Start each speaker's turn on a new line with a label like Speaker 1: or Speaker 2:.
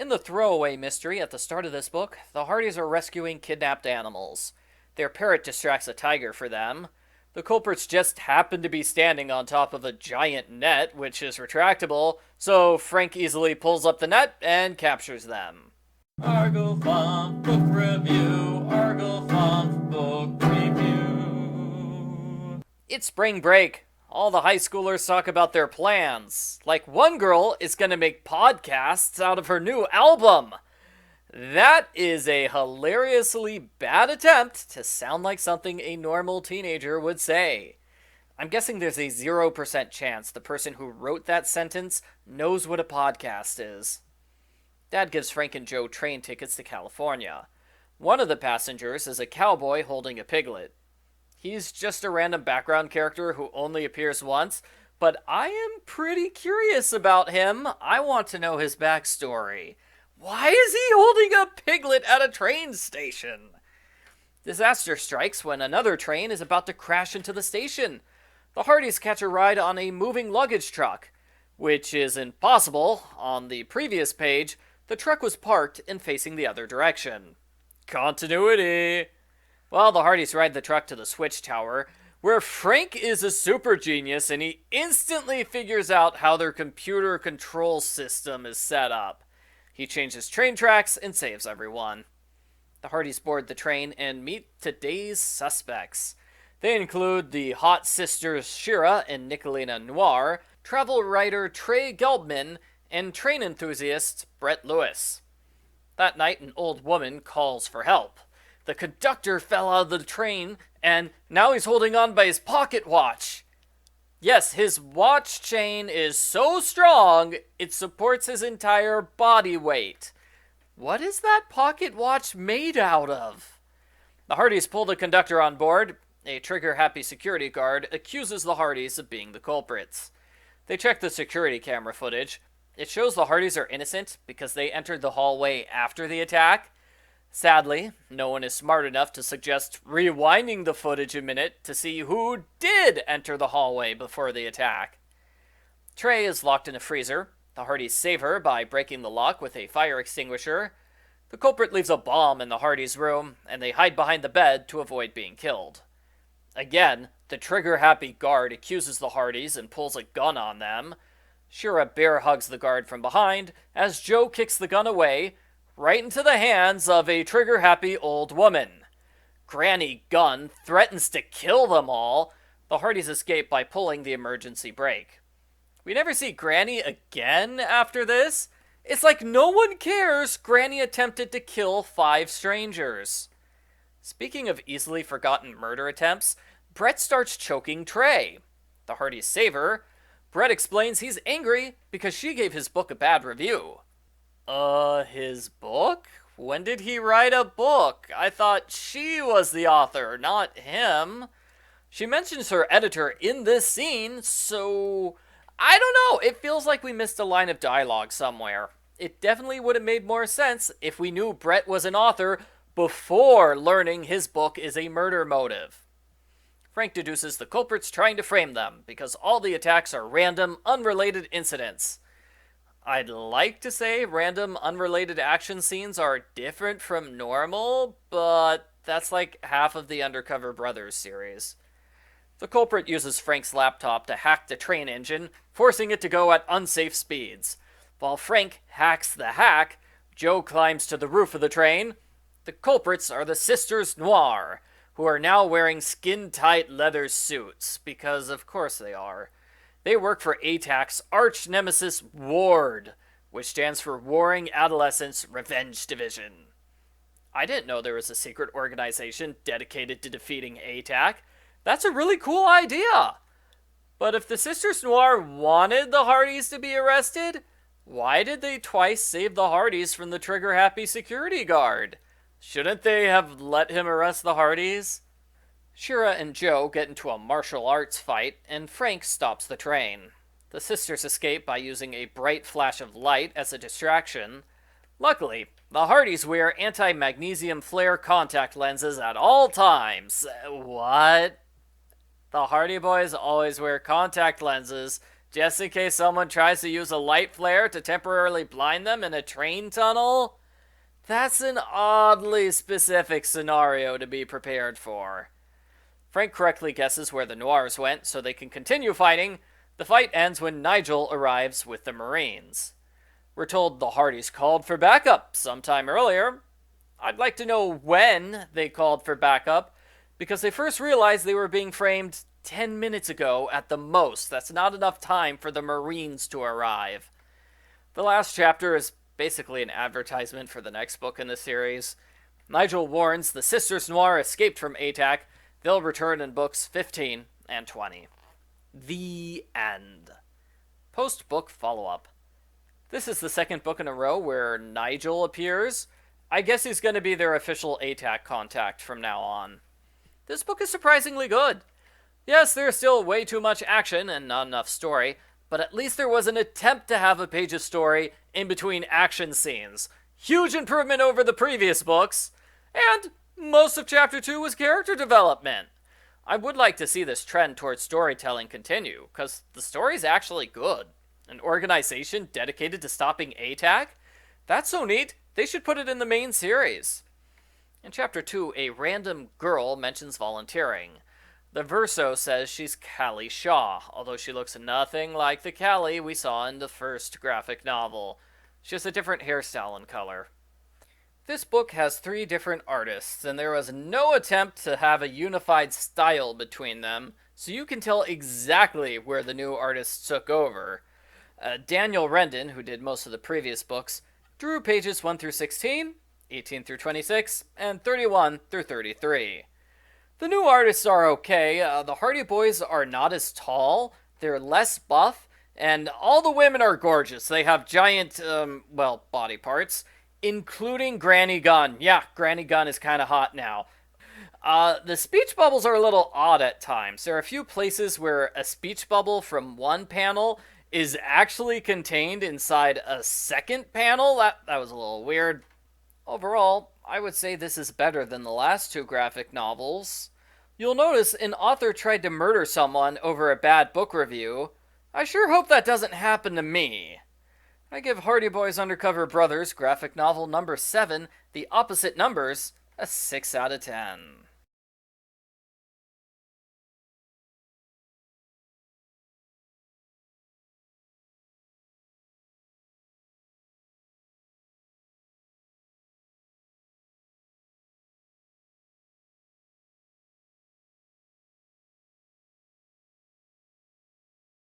Speaker 1: In the throwaway mystery at the start of this book, the Hardys are rescuing kidnapped animals. Their parrot distracts a tiger for them. The culprits just happen to be standing on top of a giant net, which is retractable, so Frank easily pulls up the net and captures them.
Speaker 2: Argofont Book Review, Argofont Book Review.
Speaker 1: It's spring break. All the high schoolers talk about their plans. Like one girl is going to make podcasts out of her new album. That is a hilariously bad attempt to sound like something a normal teenager would say. I'm guessing there's a 0% chance the person who wrote that sentence knows what a podcast is. Dad gives Frank and Joe train tickets to California. One of the passengers is a cowboy holding a piglet. He's just a random background character who only appears once, but I am pretty curious about him. I want to know his backstory. Why is he holding a piglet at a train station? Disaster strikes when another train is about to crash into the station. The Hardys catch a ride on a moving luggage truck, which is impossible. On the previous page, the truck was parked and facing the other direction. Continuity! Well, the Hardys ride the truck to the switch tower, where Frank is a super genius and he instantly figures out how their computer control system is set up. He changes train tracks and saves everyone. The Hardys board the train and meet today's suspects. They include the hot sisters Shira and Nicolina Noir, travel writer Trey Gelbman, and train enthusiast Brett Lewis. That night, an old woman calls for help. The conductor fell out of the train, and now he's holding on by his pocket watch. Yes, his watch chain is so strong, it supports his entire body weight. What is that pocket watch made out of? The Hardys pull the conductor on board. A trigger-happy security guard accuses the Hardys of being the culprits. They check the security camera footage. It shows the Hardys are innocent because they entered the hallway after the attack. Sadly, no one is smart enough to suggest rewinding the footage a minute to see who did enter the hallway before the attack. Trey is locked in a freezer. The Hardys save her by breaking the lock with a fire extinguisher. The culprit leaves a bomb in the Hardys' room, and they hide behind the bed to avoid being killed. Again, the trigger-happy guard accuses the Hardys and pulls a gun on them. Shira bear hugs the guard from behind as Joe kicks the gun away, right into the hands of a trigger-happy old woman. Granny Gunn threatens to kill them all. The Hardys escape by pulling the emergency brake. We never see Granny again after this. It's like no one cares Granny attempted to kill 5 strangers. Speaking of easily forgotten murder attempts, Brett starts choking Trey. The Hardys save her. Brett explains he's angry because she gave his book a bad review. His book? When did he write a book? I thought she was the author, not him. She mentions her editor in this scene, so I don't know. It feels like we missed a line of dialogue somewhere. It definitely would have made more sense if we knew Brett was an author before learning his book is a murder motive. Frank deduces the culprits trying to frame them because all the attacks are random, unrelated incidents. I'd like to say random, unrelated action scenes are different from normal, but that's like half of the Undercover Brothers series. The culprit uses Frank's laptop to hack the train engine, forcing it to go at unsafe speeds. While Frank hacks the hack, Joe climbs to the roof of the train. The culprits are the Sisters Noir, who are now wearing skin-tight leather suits, because of course they are. They work for ATAC's arch-nemesis Ward, which stands for Warring Adolescents Revenge Division. I didn't know there was a secret organization dedicated to defeating ATAC. That's a really cool idea. But if the Sisters Noir wanted the Hardys to be arrested, why did they twice save the Hardys from the trigger-happy security guard? Shouldn't they have let him arrest the Hardys? Shira and Joe get into a martial arts fight, and Frank stops the train. The sisters escape by using a bright flash of light as a distraction. Luckily, the Hardys wear anti-magnesium flare contact lenses at all times. What? The Hardy Boys always wear contact lenses Just in case someone tries to use a light flare to temporarily blind them in a train tunnel? That's an oddly specific scenario to be prepared for. Frank correctly guesses where the Noirs went so they can continue fighting. The fight ends when Nigel arrives with the Marines. We're told the Hardys called for backup sometime earlier. I'd like to know when they called for backup, because they first realized they were being framed 10 minutes ago at the most. That's not enough time for the Marines to arrive. The last chapter is basically an advertisement for the next book in the series. Nigel warns the Sisters Noir escaped from ATAC. They'll return in books 15 and 20. The end. Post-book follow-up. This is the second book in a row where Nigel appears. I guess he's going to be their official ATAC contact from now on. This book is surprisingly good. Yes, there's still way too much action and not enough story, but at least there was an attempt to have a page of story in between action scenes. Huge improvement over the previous books. And most of Chapter 2 was character development. I would like to see this trend towards storytelling continue, because the story's actually good. An organization dedicated to stopping ATAC? That's so neat, they should put it in the main series. In Chapter 2, a random girl mentions volunteering. The verso says she's Callie Shaw, although she looks nothing like the Callie we saw in the first graphic novel. She has a different hairstyle and color. This book has 3 different artists, and there was no attempt to have a unified style between them, so you can tell exactly where the new artists took over. Daniel Rendon, who did most of the previous books, drew pages 1 through 16, 18 through 26, and 31 through 33. The new artists are okay. The Hardy Boys are not as tall, they're less buff, and all the women are gorgeous. They have giant, body parts, including Granny Gunn. Yeah, Granny Gunn is kind of hot now. The speech bubbles are a little odd at times. There are a few places where a speech bubble from one panel is actually contained inside a second panel. That was a little weird. Overall, I would say this is better than the last 2 graphic novels. You'll notice an author tried to murder someone over a bad book review. I sure hope that doesn't happen to me. I give Hardy Boys Undercover Brothers graphic novel number 7, The Opposite Numbers, a 6 out of 10.